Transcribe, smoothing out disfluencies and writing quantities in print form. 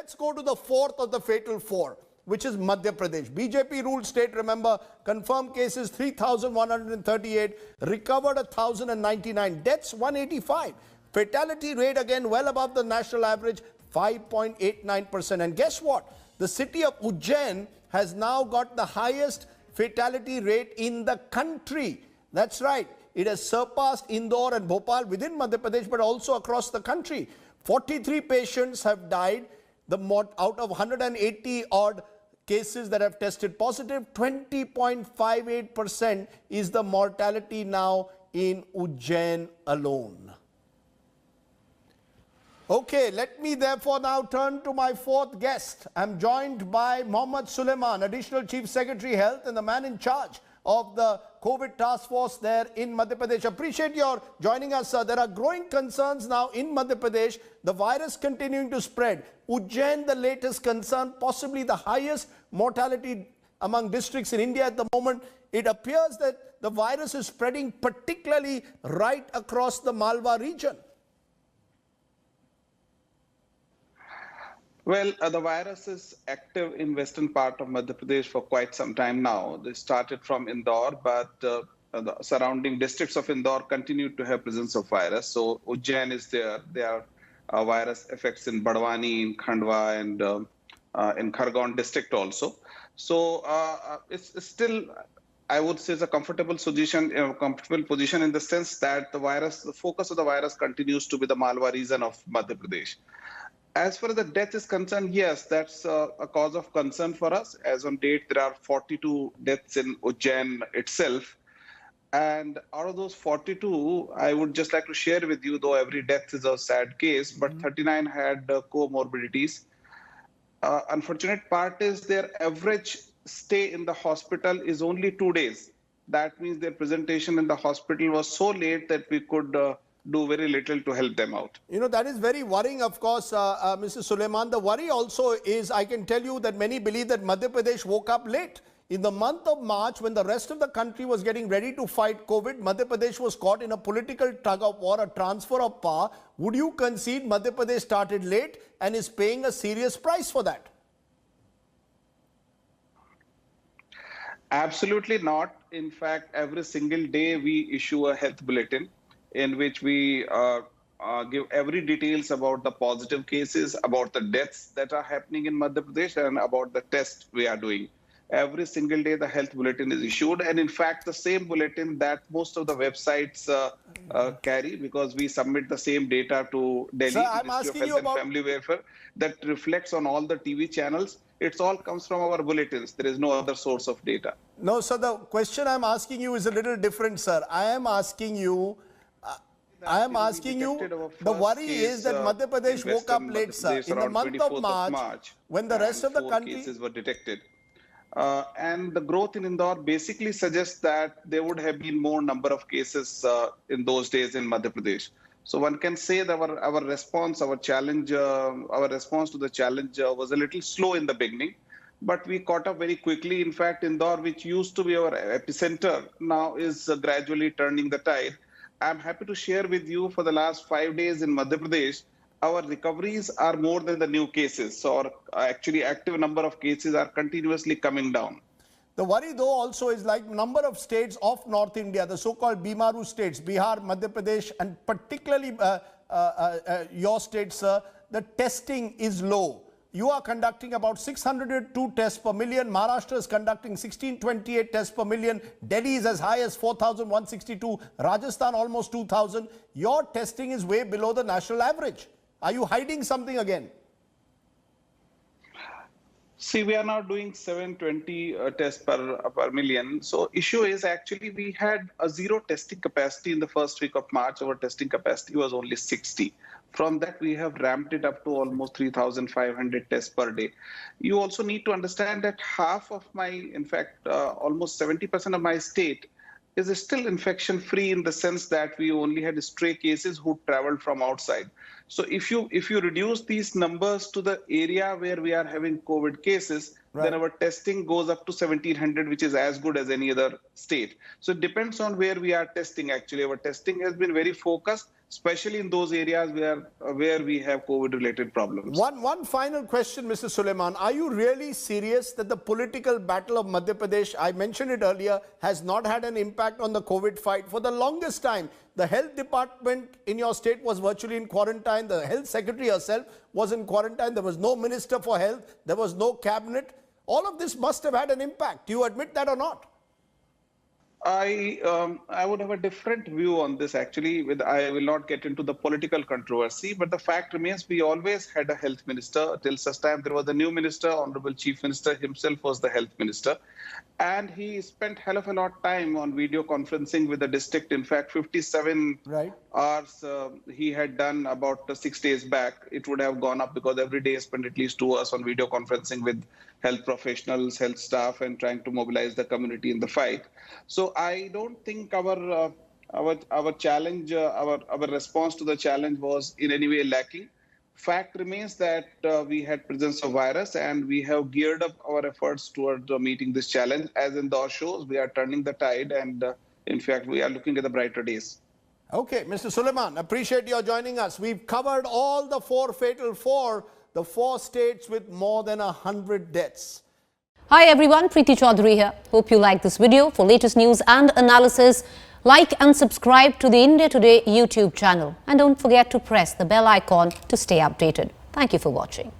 let's go to the fourth of the fatal four, which is Madhya Pradesh. BJP ruled state, remember, confirmed cases 3,138, recovered 1,099, deaths 185. Fatality rate again well above the national average, 5.89%. And guess what? The city of Ujjain has now got the highest fatality rate in the country. That's right. It has surpassed Indore and Bhopal within Madhya Pradesh, but also across the country. 43 patients have died. Out of 180 odd cases that have tested positive, 20.58% is the mortality now in Ujjain alone. Okay, let me therefore now turn to my fourth guest. I'm joined by Mohammed Suleman, Additional Chief Secretary Health and the man in charge of the COVID task force there in Madhya Pradesh. Appreciate your joining us, sir. There are growing concerns now in Madhya Pradesh, the virus continuing to spread. Ujjain, the latest concern, possibly the highest mortality among districts in India at the moment. It appears that the virus is spreading particularly right across the Malwa region. Well, the virus is active in western part of Madhya Pradesh for quite some time now. They started from Indore, but the surrounding districts of Indore continue to have presence of virus. So Ujjain is there. There are virus effects in Badwani, in Khandwa, and in Khargone district also. So it's still, I would say, it's a comfortable position in the sense that the focus of the virus continues to be the Malwa region of Madhya Pradesh. As far as the death is concerned, yes, that's a cause of concern for us. As on date, there are 42 deaths in Ujjain itself. And out of those 42, I would just like to share with you, though every death is a sad case, but 39 had comorbidities. Unfortunate part is their average stay in the hospital is only 2 days. That means their presentation in the hospital was so late that we could do very little to help them out. You know, that is very worrying, of course, Mr. Suleman. The worry also is, I can tell you that many believe that Madhya Pradesh woke up late. In the month of March, when the rest of the country was getting ready to fight COVID, Madhya Pradesh was caught in a political tug of war, a transfer of power. Would you concede Madhya Pradesh started late and is paying a serious price for that? Absolutely not. In fact, every single day we issue a health bulletin in which we give every details about the positive cases, about the deaths that are happening in Madhya Pradesh, and about the test we are doing. Every single day the health bulletin is issued, and in fact the same bulletin that most of the websites carry, because we submit the same data to Delhi Ministry of Health and Family Welfare, that reflects on all the TV channels. It all comes from our bulletins. There is no other source of data. No, sir, the question I'm asking you is a little different, sir. I am asking you, the worry is that Madhya Pradesh woke up late, sir. In the month of March, when the rest of the country... cases were detected. And the growth in Indore basically suggests that there would have been more number of cases in those days in Madhya Pradesh. So one can say that our response to the challenge was a little slow in the beginning, but we caught up very quickly. In fact, Indore, which used to be our epicenter, now is gradually turning the tide. I'm happy to share with you, for the last 5 days in Madhya Pradesh, our recoveries are more than the new cases. So our actually active number of cases are continuously coming down. The worry though also is like number of states of North India, the so-called Bimaru states, Bihar, Madhya Pradesh, and particularly your state, sir, the testing is low. You are conducting about 602 tests per million. Maharashtra is conducting 1628 tests per million. Delhi is as high as 4,162. Rajasthan almost 2,000. Your testing is way below the national average. Are you hiding something again? See, we are now doing 720 tests per million. So issue is actually we had a zero testing capacity in the first week of March. Our testing capacity was only 60. From that, we have ramped it up to almost 3,500 tests per day. You also need to understand that half of almost 70% of my state is still infection-free, in the sense that we only had stray cases who traveled from outside. So if you reduce these numbers to the area where we are having COVID cases, then our testing goes up to 1,700, which is as good as any other state. So it depends on where we are testing. Actually, our testing has been very focused. especially in those areas where we have COVID-related problems. One final question, Mr. Suleman. Are you really serious that the political battle of Madhya Pradesh, I mentioned it earlier, has not had an impact on the COVID fight? For the longest time, the health department in your state was virtually in quarantine. The health secretary herself was in quarantine. There was no minister for health. There was no cabinet. All of this must have had an impact. Do you admit that or not? I would have a different view on this actually. I will not get into the political controversy, but the fact remains we always had a health minister. Till such time there was a new minister, Honorable Chief Minister himself was the health minister. And he spent hell of a lot of time on video conferencing with the district. In fact, 57 hours he had done about 6 days back. It would have gone up because every day he spent at least 2 hours on video conferencing with health professionals, health staff, and trying to mobilize the community in the fight. So I don't think our challenge, our response to the challenge was in any way lacking. Fact remains that we had presence of virus and we have geared up our efforts toward meeting this challenge. As Indore shows, we are turning the tide and in fact, we are looking at the brighter days. Okay, Mr. Suleman, appreciate your joining us. We've covered all the the 4 states with more than 100 deaths. Hi everyone, Preeti Chaudhary here. Hope you like this video. For latest news and analysis, like and subscribe to the India Today YouTube channel. And don't forget to press the bell icon to stay updated. Thank you for watching.